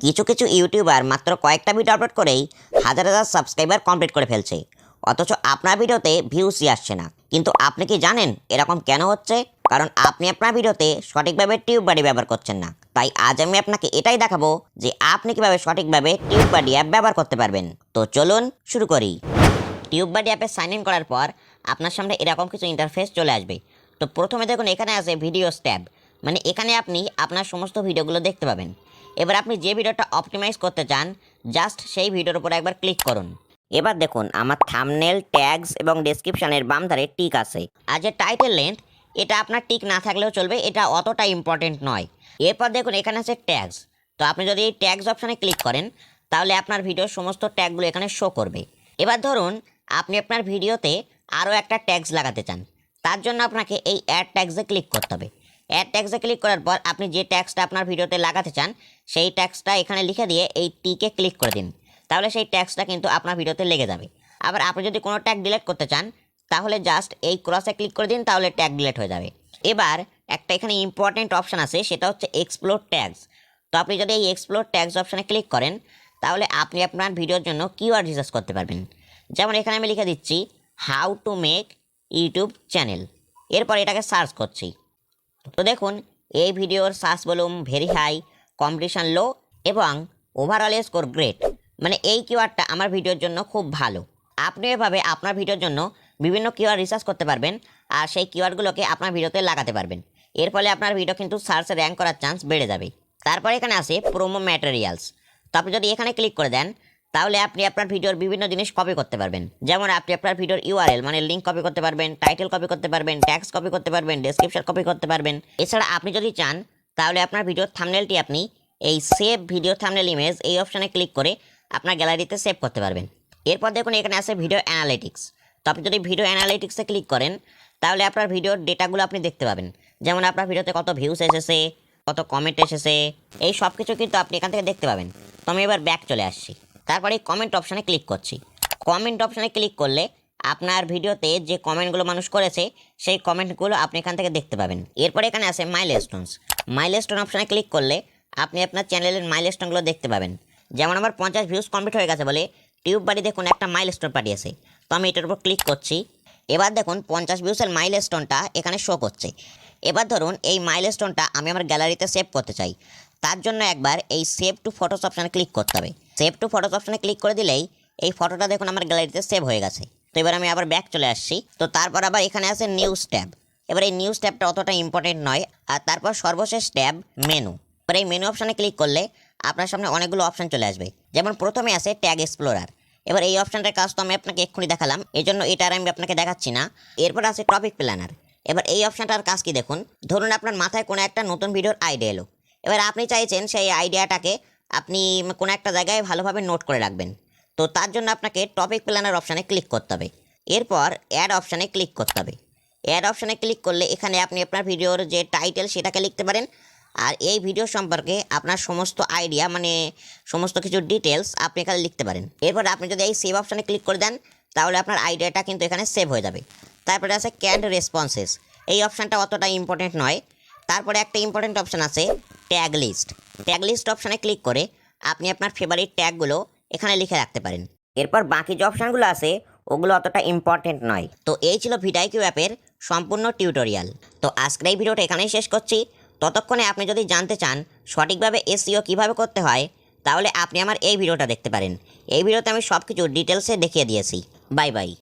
কিছু কিছু ইউটিউবার মাত্র কয়েকটা ভিডিও আপলোড করেই হাজার হাজার সাবস্ক্রাইবার কমপ্লিট করে ফেলছে, অথচ আপনার ভিডিওতে ভিউসই আসছে না। কিন্তু আপনি কি জানেন এরকম কেন হচ্ছে? কারণ আপনি আপনার ভিডিওতে সঠিকভাবে টিউববাডি ব্যবহার করছেন না। তাই আজ আমি আপনাকে এটাই দেখাবো যে আপনি কিভাবে সঠিকভাবে টিউববাডি অ্যাপ ব্যবহার করতে পারবেন। তো চলুন শুরু করি। টিউববাডি অ্যাপে সাইন ইন করার পর আপনার সামনে এরকম কিছু ইন্টারফেস চলে আসবে। তো প্রথমে দেখুন এখানে আছে ভিডিওস ট্যাব, মানে এখানে আপনি আপনার সমস্ত ভিডিওগুলো দেখতে পাবেন। এবার আপনি যে ভিডিওটা অপটিমাইজ করতে চান জাস্ট সেই ভিডিওর উপর একবার ক্লিক করুন। এবার দেখুন আমার থাম্বনেল, ট্যাগস এবং ডেসক্রিপশনের বাম ধারে টিক আছে। আর যে টাইটেল লেন্থ, এটা আপনার টিক না থাকলেও চলবে, এটা অতটা ইম্পর্টেন্ট নয়। এরপর দেখুন এখানে আছে ট্যাগস। তো আপনি যদি এই ট্যাগস অপশানে ক্লিক করেন তাহলে আপনার ভিডিওর সমস্ত ট্যাগগুলো এখানে শো করবে। এবার ধরুন আপনি আপনার ভিডিওতে আরও একটা ট্যাগস লাগাতে চান, তার জন্য আপনাকে এই অ্যাড ট্যাগসে ক্লিক করতে হবে। অ্যাড ট্যাগসে ক্লিক করার পর আপনি যে ট্যাগসটা আপনার ভিডিওতে লাগাতে চান সেই ট্যাগসটা এখানে লিখে দিয়ে এই টিকে ক্লিক করে দিন, তাহলে সেই ট্যাগসটা কিন্তু আপনার ভিডিওতে লেগে যাবে। আবার আপনি যদি কোনো ট্যাগ ডিলিট করতে চান তাহলে জাস্ট এই ক্রসে ক্লিক করে দিন, তাহলে ট্যাগ ডিলিট হয়ে যাবে। এবার একটা এখানে ইম্পর্টেন্ট অপশান আছে, সেটা হচ্ছে এক্সপ্লোর ট্যাগস। তো আপনি যদি এই এক্সপ্লোর ট্যাগস অপশানে ক্লিক করেন তাহলে আপনি আপনার ভিডিওর জন্য কিওয়ার্ড রিসার্চ করতে পারবেন। যেমন এখানে আমি লিখে দিচ্ছি how to make YouTube channel, এরপর এটাকে সার্চ করছি। তো দেখুন এই ভিডিওর search volume very high, competition low এবং ওভারঅল স্কোর গ্রেট, মানে এই কিওয়ার্ডটা আমার ভিডিওর জন্য খুব ভালো। আপনি এভাবে আপনার ভিডিওর জন্য বিভিন্ন কিওয়ার্ড রিসার্চ করতে পারবেন আর সেই কিওয়ার্ডগুলোকে আপনার ভিডিওতে লাগাতে পারবেন। এর ফলে আপনার ভিডিও কিন্তু সার্চে র্যাঙ্ক করার চান্স বেড়ে যাবে। তারপর এখানে আছে প্রোমো ম্যাটেরিয়ালস। তো আপনি যদি এখানে ক্লিক করে দেন তাহলে আপনি আপনার ভিডিওর বিভিন্ন জিনিস কপি করতে পারবেন। যেমন আপনি আপনার ভিডিওর ইউআরএল মানে লিঙ্ক কপি করতে পারবেন, টাইটেল কপি করতে পারবেন, ট্যাগস কপি করতে পারবেন, ডেসক্রিপশন কপি করতে পারবেন। এছাড়া আপনি যদি চান তাহলে আপনার ভিডিওর থাম্বনেলটি আপনি এই সেভ ভিডিও থাম্বনেল ইমেজ এই অপশানে ক্লিক করে আপনার গ্যালারিতে সেভ করতে পারবেন। এরপর দেখুন এখানে আছে ভিডিও অ্যানালিটিক্স। তো আপনি যদি ভিডিও অ্যানালিটিক্সে ক্লিক করেন তাহলে আপনার ভিডিওর ডেটাগুলো আপনি দেখতে পাবেন। যেমন আপনার ভিডিওতে কত ভিউস এসেছে, কত কমেন্ট এসেছে, এই সব কিছু কিন্তু আপনি এখান থেকে দেখতে পাবেন। তো আমি এবার ব্যাক চলে আসছি। তারপরে কমেন্ট অপশানে ক্লিক করছি। কমেন্ট অপশানে ক্লিক করলে আপনার ভিডিওতে যে কমেন্টগুলো মানুষ করেছে সেই কমেন্টগুলো আপনি এখান থেকে দেখতে পাবেন। এরপরে এখানে আছে মাইলস্টোনস। মাইলস্টোন অপশানে ক্লিক করলে আপনি আপনার চ্যানেলের মাইলস্টোনগুলো দেখতে পাবেন। যেমন আমার 50 ভিউজ কমপ্লিট হয়ে গেছে বলে টিউববাডি দেখুন একটা মাইলস্টোন পাঠিয়েছে। তো আমি এটার উপর ক্লিক করছি। এবার দেখুন 50 ভিউসের মাইলস্টোনটা এখানে শো করছে। এবার ধরুন এই মাইলস্টোনটা আমি আমার গ্যালারিতে সেভ করতে চাই, তার জন্য একবার এই সেভ টু ফটোস অপশানে ক্লিক করতে হবে। সেভ টু ফটোস অপশানে ক্লিক করে দিলেই এই ফটোটা দেখুন আমার গ্যালারিতে সেভ হয়ে গেছে। তো এবার আমি আবার ব্যাক চলে আসছি। তো তারপর আবার এখানে আছে নিউজ ট্যাব। এবার এই নিউজ ট্যাবটা অতটা ইম্পর্টেন্ট নয়। আর তারপর সর্বশেষ ট্যাব মেনু। এবার এই মেনু অপশানে ক্লিক করলে আপনার সামনে অনেকগুলো অপশান চলে আসবে। যেমন প্রথমে আছে ট্যাগ এক্সপ্লোরার। এবার এই অপশানটার কাজ তো আমি আপনাকে এক্ষুনি দেখালাম, এই জন্য এটা আর আমি আপনাকে দেখাচ্ছি না। এরপর আছে টপিক প্ল্যানার। এবার এই অপশানটার কাজ কি দেখুন, ধরুন আপনার মাথায় কোনো একটা নতুন ভিডিওর আইডিয়া এলো। এবার আপনি চাইছেন সেই আইডিয়াটাকে আপনি কোনো একটা জায়গায় ভালোভাবে নোট করে রাখবেন। তো তার জন্য আপনাকে টপিক প্ল্যানার অপশানে ক্লিক করতে হবে। এরপর অ্যাড অপশানে ক্লিক করতে হবে। অ্যাড অপশানে ক্লিক করলে এখানে আপনি আপনার ভিডিওর যে টাইটেল সেটাকে লিখতে পারেন। আর এই ভিডিও সম্পর্কে আপনার সমস্ত আইডিয়া মানে সমস্ত কিছু ডিটেলস আপনি এখানে লিখতে পারেন। এরপর আপনি যদি এই সেভ অপশানে ক্লিক করে দেন তাহলে আপনার আইডিয়াটা কিন্তু এখানে সেভ হয়ে যাবে। তারপরে আছে ক্যান্ড রেসপন্সেস। এই অপশানটা অতটা ইম্পর্টেন্ট নয়। তারপরে একটা ইম্পর্টেন্ট অপশান আছে ট্যাগ লিস্ট। ট্যাগ লিস্ট অপশানে ক্লিক করে আপনি আপনার ফেভারিট ট্যাগগুলো এখানে লিখে রাখতে পারেন। এরপর বাকি যে অপশানগুলো আছে ওগুলো অতটা ইম্পর্টেন্ট নয়। তো এই ছিল ভিডিআইকিউ অ্যাপের সম্পূর্ণ টিউটোরিয়াল। তো আজকের এই ভিডিওটা এখানেই শেষ করছি। ততক্ষণে আপনি যদি জানতে চান সঠিকভাবে এসইও কীভাবে করতে হয় তাহলে আপনি আমার এই ভিডিওটা দেখতে পারেন। এই ভিডিওতে আমি সব কিছু ডিটেলসে দেখিয়ে দিয়েছি। Bye bye.